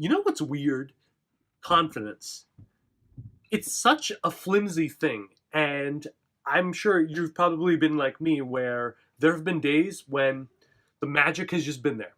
You know what's weird? Confidence. It's such a flimsy thing. And I'm sure you've probably been like me where there have been days when the magic has just been there.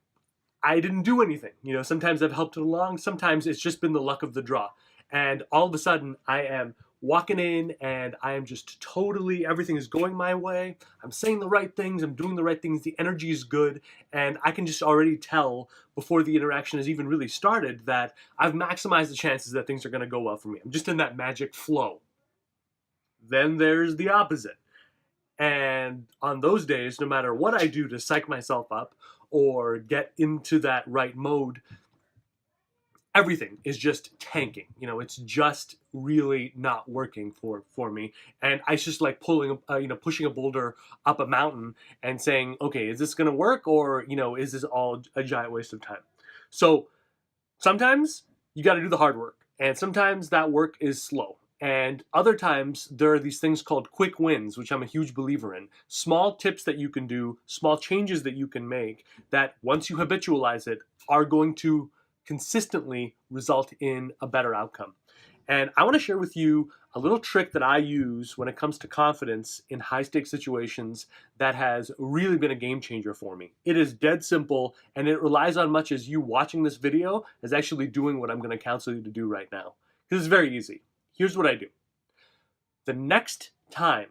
I didn't do anything. Sometimes I've helped it along. Sometimes it's just been the luck of the draw. And all of a sudden, I am walking in and I am just totally, everything is going my way. I'm saying the right things. I'm doing the right things. The energy is good. And I can just already tell before the interaction has even really started that I've maximized the chances that things are going to go well for me. I'm just in that magic flow. Then there's the opposite. And on those days, no matter what I do to psych myself up or get into that right mode, everything is just tanking. It's just really not working for me. And I just like pushing a boulder up a mountain and saying, okay, is this going to work, or is this all a giant waste of time? So sometimes you got to do the hard work, and sometimes that work is slow. And other times, there are these things called quick wins, which I'm a huge believer in. Small tips that you can do, small changes that you can make, that once you habitualize it, are going to consistently result in a better outcome. And I want to share with you a little trick that I use when it comes to confidence in high stakes situations that has really been a game changer for me. It is dead simple, and it relies on much as you watching this video as actually doing what I'm going to counsel you to do right now. Because it's very easy. Here's what I do. The next time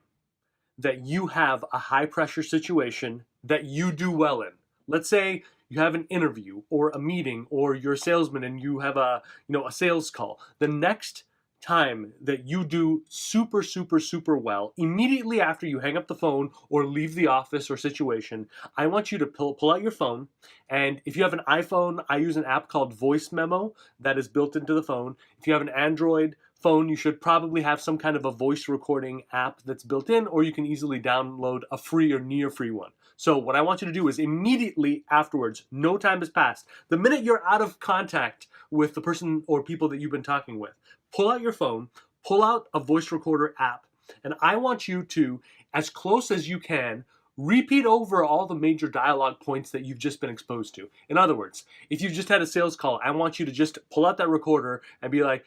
that you have a high pressure situation that you do well in, let's say you have an interview or a meeting, or you're a salesman and you have a sales call. The next time that you do super, super, super well, immediately after you hang up the phone or leave the office or situation, I want you to pull out your phone. And if you have an iPhone, I use an app called Voice Memo that is built into the phone. If you have an Android phone, you should probably have some kind of a voice recording app that's built in, or you can easily download a free or near free one. So what I want you to do is immediately afterwards, no time has passed, the minute you're out of contact with the person or people that you've been talking with, pull out your phone, pull out a voice recorder app, and I want you to, as close as you can, repeat over all the major dialogue points that you've just been exposed to. In other words, if you've just had a sales call, I want you to just pull out that recorder and be like,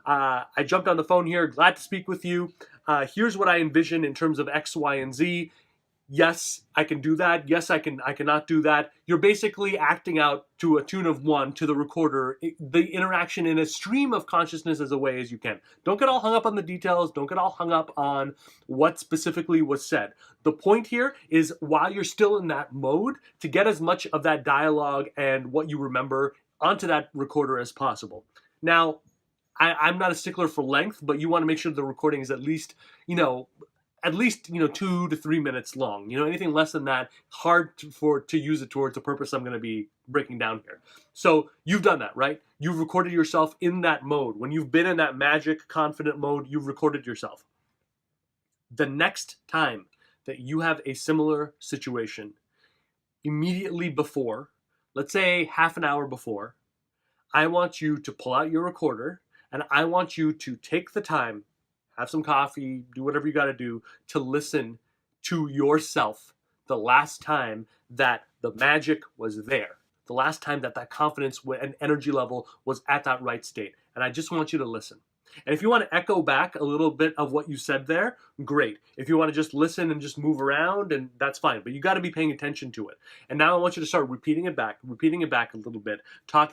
I jumped on the phone here, glad to speak with you. Here's what I envision in terms of X, Y, and Z. Yes, I can do that. Yes, I cannot do that. You're basically acting out to a tune of one to the recorder, the interaction in a stream of consciousness as a way as you can. Don't get all hung up on the details. Don't get all hung up on what specifically was said. The point here is, while you're still in that mode, to get as much of that dialogue and what you remember onto that recorder as possible. Now, I'm not a stickler for length, but you want to make sure the recording is at least 2 to 3 minutes long. Anything less than that, hard to use it towards the purpose I'm going to be breaking down here. So you've done that, right? You've recorded yourself in that mode. When you've been in that magic, confident mode, you've recorded yourself. The next time that you have a similar situation, immediately before, let's say half an hour before, I want you to pull out your recorder, and I want you to take the time, have some coffee, do whatever you got to do to listen to yourself the last time that the magic was there, the last time that confidence and energy level was at that right state. And I just want you to listen. And if you want to echo back a little bit of what you said there, great. If you want to just listen and just move around, and that's fine. But you got to be paying attention to it. And now I want you to start repeating it back a little bit,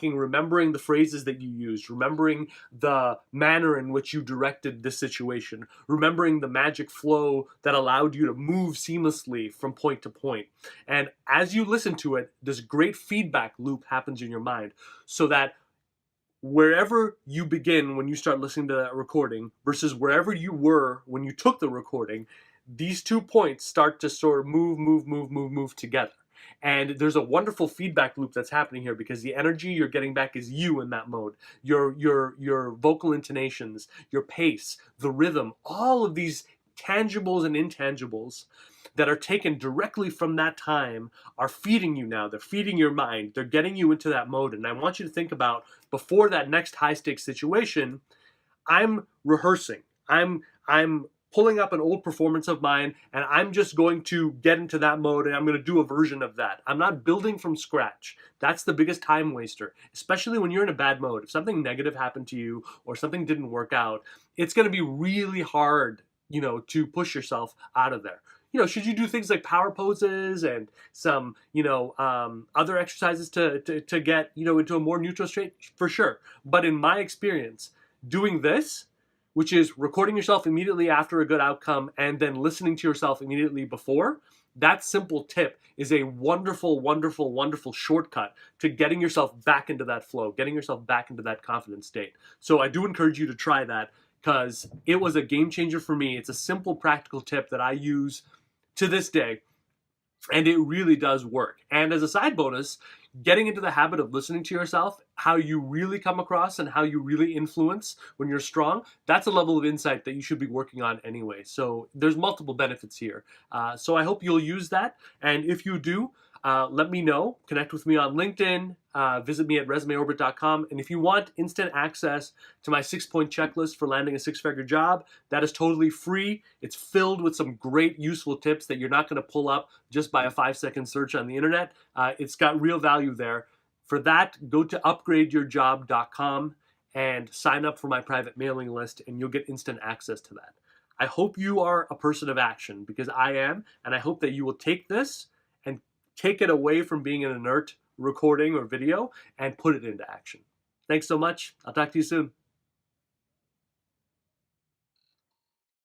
remembering the phrases that you used, remembering the manner in which you directed this situation, remembering the magic flow that allowed you to move seamlessly from point to point. And as you listen to it, this great feedback loop happens in your mind, so that wherever you begin when you start listening to that recording versus wherever you were when you took the recording, these 2 points start to sort of move together. And there's a wonderful feedback loop that's happening here, because the energy you're getting back is you in that mode. Your vocal intonations, your pace, the rhythm, all of these tangibles and intangibles that are taken directly from that time are feeding you now. They're feeding your mind. They're getting you into that mode. And I want you to think about, before that next high stakes situation, I'm rehearsing. I'm pulling up an old performance of mine and I'm just going to get into that mode and I'm going to do a version of that. I'm not building from scratch. That's the biggest time waster, especially when you're in a bad mode. If something negative happened to you or something didn't work out, it's going to be really hard, to push yourself out of there. Should you do things like power poses and some, other exercises to get, into a more neutral state? For sure. But in my experience, doing this, which is recording yourself immediately after a good outcome and then listening to yourself immediately before, that simple tip is a wonderful, wonderful, wonderful shortcut to getting yourself back into that flow, getting yourself back into that confident state. So I do encourage you to try that because it was a game changer for me. It's a simple, practical tip that I use to this day, and it really does work. And as a side bonus, getting into the habit of listening to yourself, how you really come across and how you really influence when you're strong, that's a level of insight that you should be working on anyway. So there's multiple benefits here. So I hope you'll use that. And if you do, let me know. Connect with me on LinkedIn. Visit me at resumeorbit.com. And if you want instant access to my 6-point checklist for landing a 6-figure job, that is totally free. It's filled with some great useful tips that you're not going to pull up just by a 5-second search on the internet. It's got real value there. For that, go to upgradeyourjob.com and sign up for my private mailing list, and you'll get instant access to that. I hope you are a person of action, because I am, and I hope that you will take this and take it away from being an inert recording or video and put it into action. Thanks so much. I'll talk to you soon.